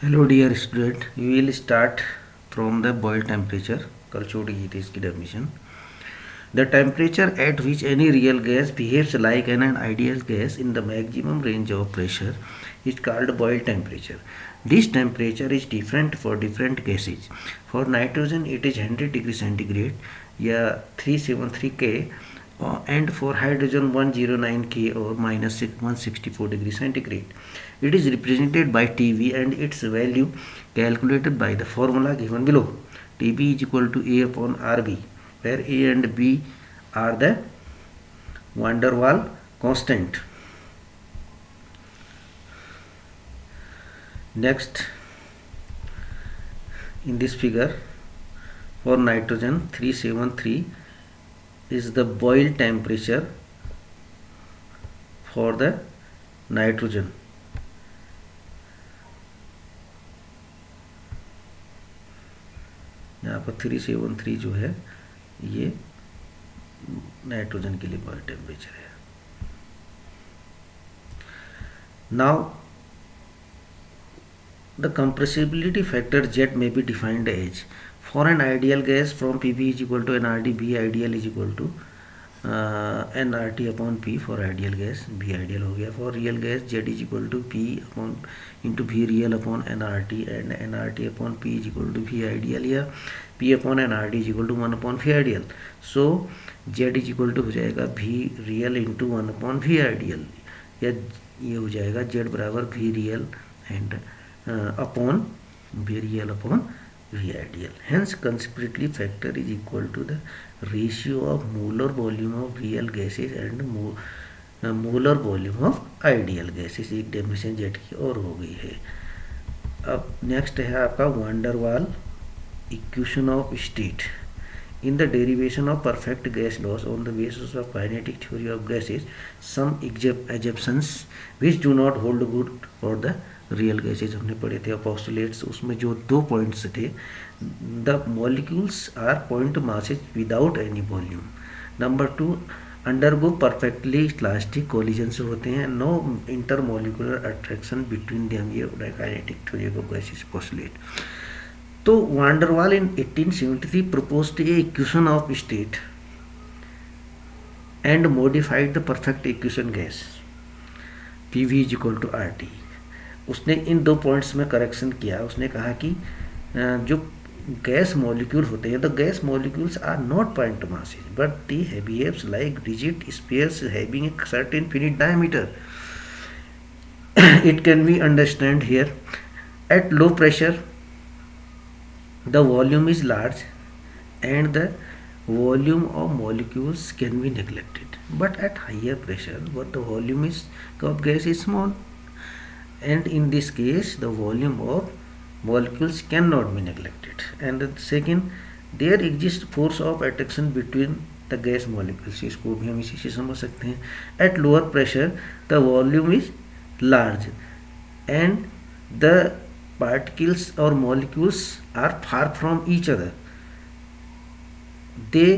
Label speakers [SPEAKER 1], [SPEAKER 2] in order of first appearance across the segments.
[SPEAKER 1] Hello dear student, we will start from the Boyle temperature. कल छोड़ गई थी इसकी definition. The temperature at which any real gas behaves like an ideal gas in the maximum range of pressure is called boil temperature. This temperature is different for different gases. For nitrogen it is 100 degree centigrade या 373 K, and for hydrogen 109 K or minus 164 degree centigrade. It is represented by TB and its value calculated by the formula given below. TB is equal to A upon RB, where A and B are the van der Waal constant. Next, in this figure, for nitrogen 373 is the boil temperature for the nitrogen. यहाँ पर 373 जो है ये nitrogen के लिए Boyle temperature है. Now the compressibility factor Z may be defined as, for an ideal gas from PV is equal to nRT, B ideal is equal to nRT upon P for ideal gas, B ideal हो गया. For real gas Z is equal to P upon into V real upon nRT, and nRT upon P is equal to V ideal या P upon nRT is equal to 1 upon V ideal. So Z is equal to हो जाएगा V real into 1 upon V ideal, या ये हो जाएगा Z बराबर V real and upon V real upon V ideal. Hence consequently factor is equal to the ratio of molar volume of real gases and molar volume of ideal gases. एक definition jet की और हो गई है. अब next है आपका van der Waal equation of state. In the derivation of perfect gas laws on the basis of kinetic theory of gases, some assumptions which do not hold good for the real gases हमने पढ़े थे. Postulates उसमें जो 2 points थे, the molecules are point masses without any volume. Number 2, undergo perfectly elastic collisions होते हैं, no intermolecular attraction between them. ये kinetic theory of gases postulate. तो van der Waal in 1873 proposed a equation of state and modified the perfect equation gas PV is equal to RT. उसने इन 2 points में correction किया. उसने कहा कि जो gas molecule होते हैं, the gas molecules are not point masses but they behaves like rigid spheres having a certain finite diameter. It can be understand here. At low pressure the volume is large and the volume of molecules can be neglected, but at higher pressure what the volume is of gas is small, and in this case the volume of molecules cannot be neglected. And the second, there exists force of attraction between the gas molecules. इसको भी हम इसी से समझ सकते हैं. at lower pressure the volume is large and the particles or molecules are far from each other. They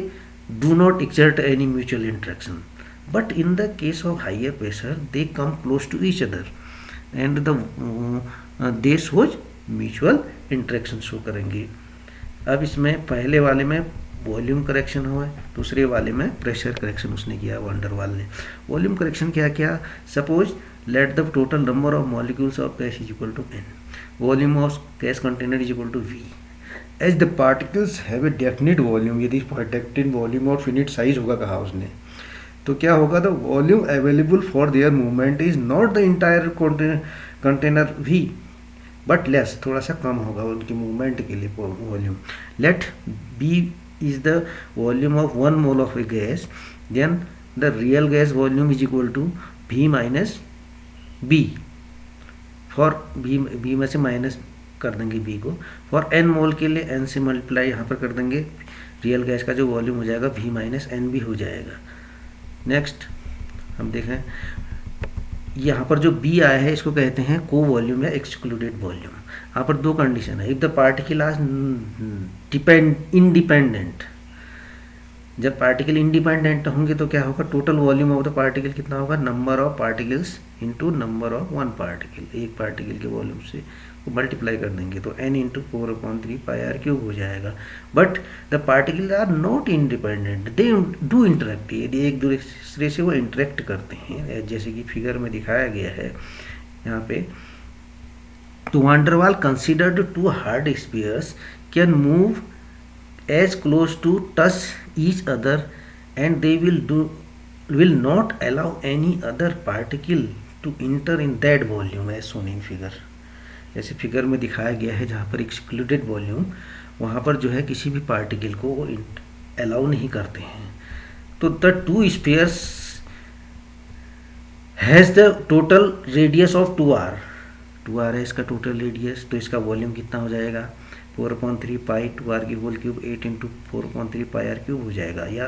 [SPEAKER 1] do not exert any mutual interaction, but in the case of higher pressure they come close to each other and they shows mutual interaction show करेंगे. अब इसमें पहले वाले में volume correction हुआ है, दूसरे वाले में प्रेशर करेक्शन उसने किया van der Waal ने. वॉल्यूम करेक्शन क्या किया? Suppose let the total number of molecules of gas is equal to n, volume of gas container is equal to v. As the particles have a definite volume, यदि protected volume और finite size होगा कहा उसने, तो क्या होगा? The volume available for their movement is not the entire container v but less, थोड़ा सा कम होगा उनकी मूवमेंट के लिए volume. Let b is the volume of 1 mole of a gas, then the real gas volume is equal to v minus b. for b में से minus कर देंगे b को. फॉर n मोल के लिए n से मल्टीप्लाई यहाँ पर कर देंगे, रियल गैस का जो वॉल्यूम हो जाएगा v माइनस एन बी हो जाएगा. नेक्स्ट हम देखें, यहाँ पर जो b आया है इसको कहते हैं को वॉल्यूम या एक्सक्लूडेड वॉल्यूम. यहाँ पर 2 कंडीशन है. If the particle are independent, जब पार्टिकल इंडिपेंडेंट होंगे तो क्या होगा? Total volume of the particle कितना होगा? Number of particles into number of one particle. एक पार्टिकल के वॉल्यूम से इसको मल्टीप्लाई कर देंगे तो n इंटू 4/3 πr³ हो जाएगा। But the particle are not independent, they do interact, यदि एक दूसरे से वो इंटरेक्ट करते हैं, जैसे कि फिगर में दिखाया गया है यहाँ पे। तो van der Waals considered to hard spheres can move as close to touch each other and they will not allow any other particle to enter in that volume as shown in figure। जैसे figure में दिखाया गया है जहाँ पर excluded volume, वहाँ पर जो है किसी भी पार्टिकल को वो अलाउ नहीं करते हैं। तो the two spheres has the total radius of 2r, 2r है इसका टोटल रेडियस, तो इसका वॉल्यूम कितना हो जाएगा 4/3 2r³ 8 इंटू 4/3 हो जाएगा, या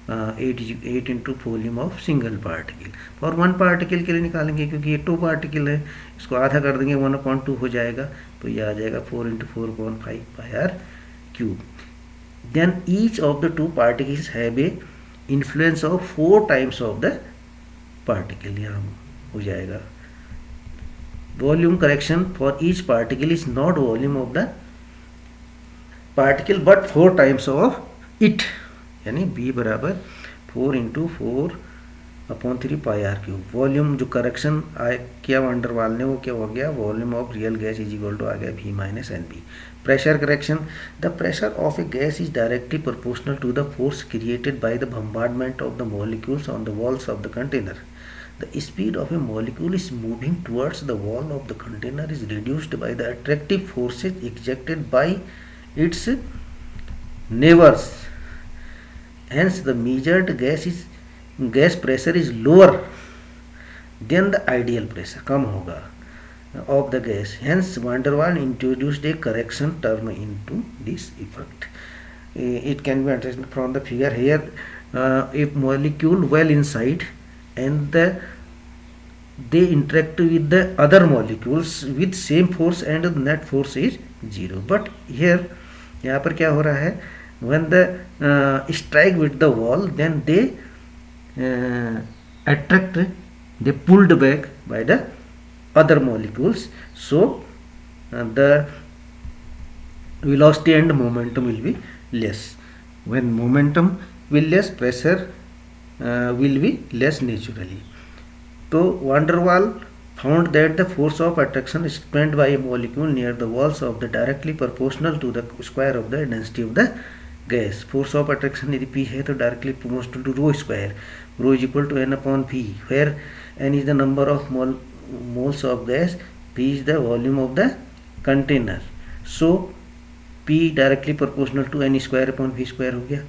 [SPEAKER 1] 8 into volume of single particle. और वन पार्टिकल के लिए निकालेंगे क्योंकि ये 2 पार्टिकल है, इसको आधा कर देंगे 1/2 हो जाएगा, तो ये आ जाएगा 4 into 4/5 then each of the 2 particles have a influence of 4 times of the particle, यहाँ हो जाएगा। Volume correction for each particle is not volume of the particle but 4 times of it, यानी b बराबर 4 इंटू 4/3πr³। वॉल्यूम जो correction किया वान der वाल ने वो क्या हो गया, volume of real gas is equal to आ गया v minus n b. Pressure correction, the pressure of a gas is directly proportional to the force created by the bombardment of the molecules on the walls of the container. The speed of a molecule is moving towards the wall of the container is reduced by the attractive forces exerted by its neighbors. Hence, the measured gas pressure is lower than the ideal pressure, कम होगा of the gas. Hence, van der Waal introduced a correction term into this effect. It can be understood from the figure here. A molecule well inside and they interact with the other molecules with same force and the net force is 0. But here यहाँ पर क्या हो रहा है, when the strike with the wall then they attract, they pulled back by the other molecules, so the velocity and momentum will be less. When momentum will less, pressure will be less naturally. So van der Waal found that the force of attraction spent by a molecule near the walls of the directly proportional to the square of the density of the gas. Force of attraction यदि P है तो directly proportional to rho square, rho is equal to n/p, where n is the number of moles of gas, P is the volume of the container. So P directly proportional to n²/v² हो गया,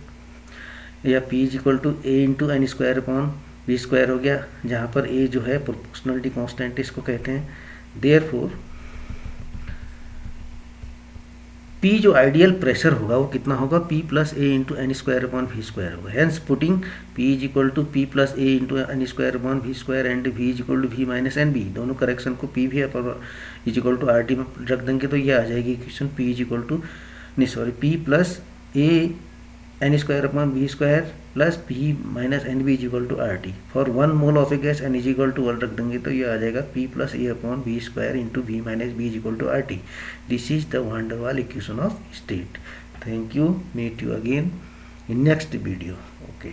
[SPEAKER 1] या P is equal to a into n²/v² हो गया, जहाँ पर a जो है proportionality constant इसको कहते हैं। देयरफॉर P जो आइडियल प्रेशर होगा वो कितना होगा, P plus a into n²/v² होगा। Hence putting P is equal to P plus a into n²/v² and V is equal to V minus n b, दोनों करेक्शन को P भी is equal to RT में रख देंगे तो ये आ जाएगी equation P is equal to P plus a n²/v² plus P minus n b is equal to RT। For 1 mole of a gas n is equal to 1 रख देंगे तो ये आ जाएगा P plus a/v² into V minus b is equal to RT। This is the van der Waal equation of state. Thank you, meet you again in next video. Okay.